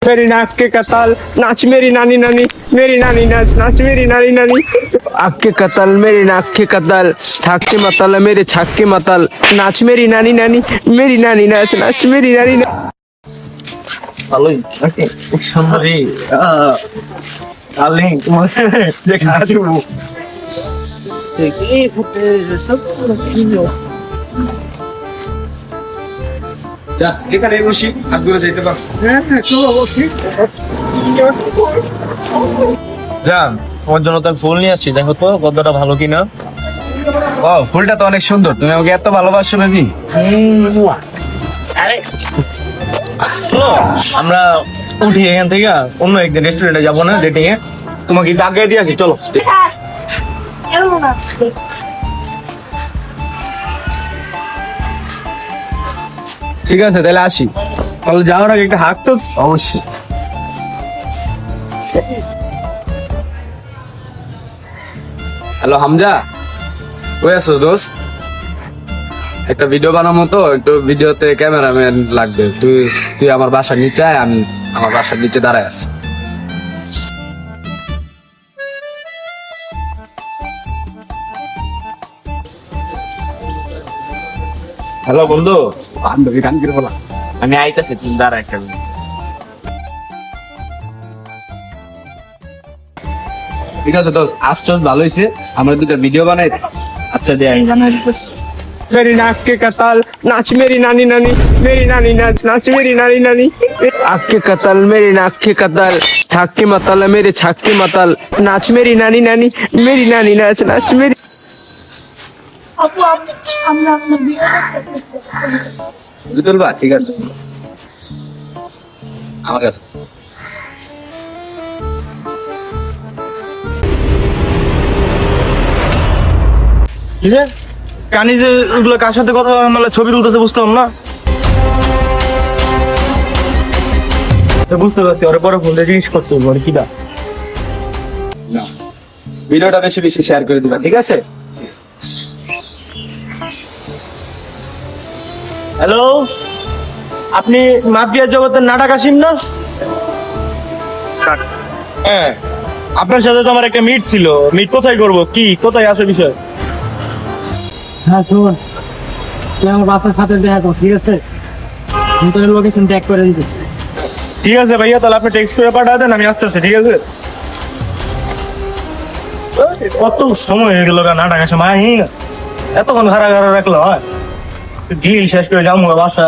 मेरी नाक के कताल नाच मेरी नानी नानी, मेरी नानी नाच नाच मेरी नानी नानी। आग के कताल मेरी नाक के कताल, थाक के मताल मेरे छाक के मताल, नाच मेरी नानी नानी, मेरी नानी नाच नाच मेरी नानी नानी। ভালোই নাকি সুন্দরী ডার্লিং তোমাকে দেখা দেব এখানে বসি আগ্রহ যেতে পারছি জান তোমার জন্য তো আমি ফুল নিয়ে আসছি, দেখো তো গদ্দাটা ভালো কিনা। ও ফুলটা তো অনেক সুন্দর, তুমি আমাকে এত ভালোবাসো বেবি। চলো আমরা উঠি এখান থেকে, অন্য একদিন রেস্টুরেন্টে যাবো না ডেটিং এ, তোমাকে আগে দিয়ে আসি চলো। ঠিক আছে তাহলে আসি, তাহলে যাওয়ার আগে একটা হাত তো অবশ্যই। হ্যালো হামজা, ওই আসছিস দোস্ত? একটা ভিডিও বানাবো তো, একটু ভিডিওতে ক্যামেরাম্যান লাগবে। তুই তুই আমার বাসার নিচে আয়, আমি আমার বাসার নিচে দাঁড়ায় আছি। হ্যালো বন্ধু, বান্ধবী গান করে বলা। আমি আইতাছি, তুমি দাঁড়া একটা মিনিট। ঠিক আছে দোস্ত, আসছস ভালো হয়েছে, আমরা দুটো ভিডিও বানাই। আচ্ছা দে আমি বানাই দিতেছি। मेरी नाक के कताल नाच मेरी नानी नानी, मेरी नानी नाच नाच मेरी नानी नानी। आग के कताल मेरी नाक के कताल, थाक के मताल मेरे छाक के मताल, नाच मेरी नानी नानी, मेरी नानी नाच नाच मेरी। আপু আমরা আপনার বিয়ে বুঝল বা? ঠিক আছে আমার কাছে। ঠিক আছে, কানি যে ওগুলো কার সাথে কথা মানে ছবি তুলতেছে বুঝতাম না, বুঝতে পারছি। ওর পরে ফোন দিয়ে জিজ্ঞেস করতে হবে কি দা। না, ভিডিওটা বেশি বেশি শেয়ার করে দিবা, ঠিক আছে? হ্যালো, আপনি মাফিয়া জগতের নাটক আসেন না? হ্যাঁ, আপনার সাথে তো আমার একটা মিট ছিল। মিট কোথায় করব, কি কোথায় আছে বিষয়? হ্যাঁ শোন, তুই আমার বাসার সাথে দেখা কর, ঠিক আছে? আমি তোর লোকেশন ট্যাগ করে দিতেছি। ঠিক আছে ভাইয়া, তাহলে আপনি টেক্সট করে পাঠা দেন, আমি আসতেছি। ঠিক আছে, কত সময় হয়ে গেল নাটক আসে মাই, এতক্ষণ ঘাড়া ঘাড়া রাখলো হয়, ডিল শেষ করে যাবো বাসা।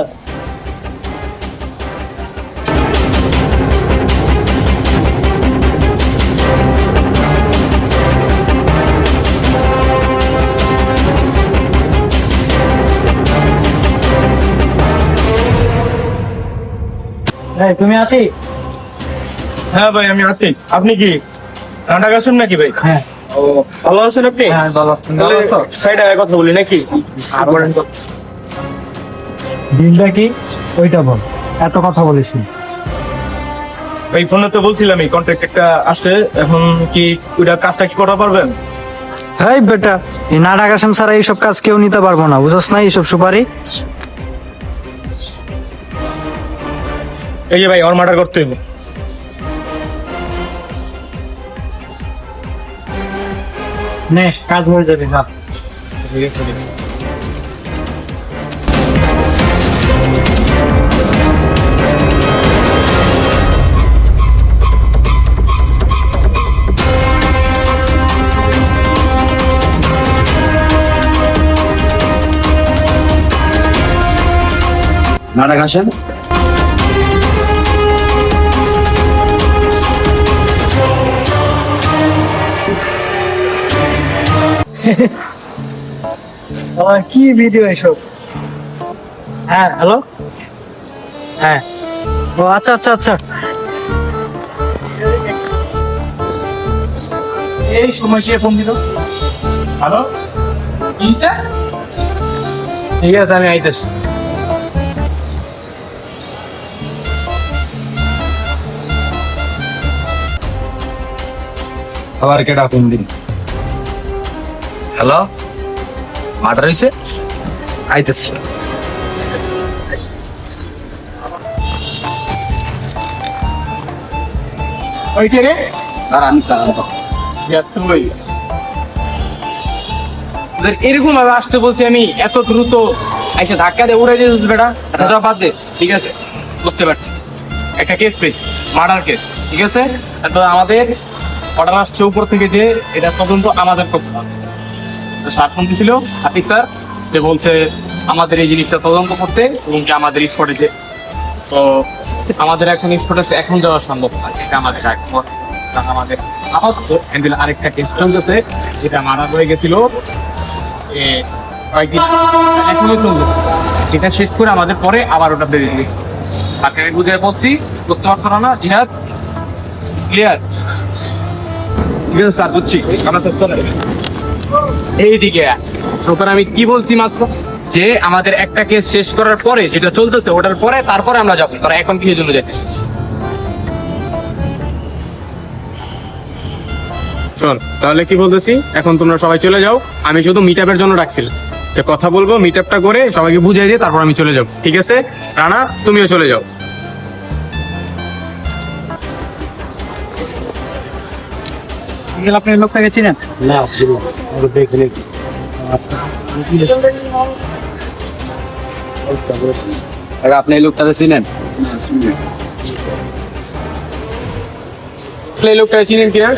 এই তুমি আছি? হ্যাঁ ভাই আমি আতিক, আপনি কি নাটক আসেন নাকি ভাই? হ্যাঁ। ও ভালো আছেন আপনি? হ্যাঁ ভালো। তাহলে সাইডে কথা বলি নাকি? দিনটা কি ওইটা বল, এত কথা বলিস না। ভাই ফোনে তো বলছিলাম এই কন্ট্রাক্ট একটা আসছে, এখন কি ওইটা কাজটা কি করতে পারবেন? হেই বেটা, এই নাটক আসাম ছাড়া এইসব কাজ কেউ নিতে পারবো না, বুঝছ না? এইসব সুপারি এই যে ভাই আমার মার্ডার করতে হইব। নে, কাজ হয়ে যাবে। না নাটক আসেন। কি ভিডিও এসব? হ্যাঁ হ্যালো, হ্যাঁ ও আচ্ছা আচ্ছা আচ্ছা, এই সময় সে ফোন দিল। হ্যালো, ঠিক আছে আমি আইতেছি। আবার কেডা ফোন দিন? হ্যালো, মার্ডার হয়েছে, আইতেছে। ওই কে রে? আর আমি স্যার তুই তোদের এরকম ভাবে আসতে বলছি আমি, এত দ্রুত এসে ধাক্কা দিয়ে উড়ে যেছিস বেটা। আচ্ছা যাও বাদ দে, ঠিক আছে বুঝতে পারছি। একটা কেস পেয়েছি, মার্ডার কেস, ঠিক আছে। তো আমাদের অর্ডার আসছে উপর থেকে যে এটা তদন্ত আমাদের করতে হবে। স্যার ফোন দিয়েছিল হাফিজ স্যার, যে বলছে আমাদের এই জিনিসটা তদন্ত করতে এবং কি আমাদের স্পটে যে, তো আমাদের এখন স্পটে এখন যাওয়া সম্ভব না, এটা আমাদের একমত। কারণ আমাদের আপাতত হ্যান্ডেল আরেকটা কেস চলতেছে, যেটা মারা হয়ে গেছিল কয়েকদিন এখনো চলতেছে। সেটা শেষ করে আমাদের পরে আবার ওটা বেরিয়ে দিবে। তাকে আমি বুঝে বলছি, বুঝতে পারছো না জিহাদ? ক্লিয়ার? ঠিক আছে স্যার বুঝছি। আমার এইদিকে তোকে আমি কি বলছি মাত্র, যে আমাদের একটা কেস শেষ করার পরে যেটা চলতেছে ওটার পরে তারপরে আমরা যাবো। তোরা এখন কিসের জন্য যাইতেছিস? শোন তাহলে কি বলতেছি, এখন তোমরা সবাই চলে যাও। আমি শুধু মিট আপের জন্য রাখছিলাম, যে কথা বলবো, মিট আপটা করে সবাইকে বুঝিয়ে দিয়ে তারপর আমি চলে যাবো, ঠিক আছে? রানা তুমিও চলে যাও। আপনি লোকটাকে চিনেন? না দেখে দেখি আপনি এই লোকটাকে চিনেন? এই লোকটা চিনেন কিনা?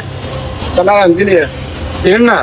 চিনেন না?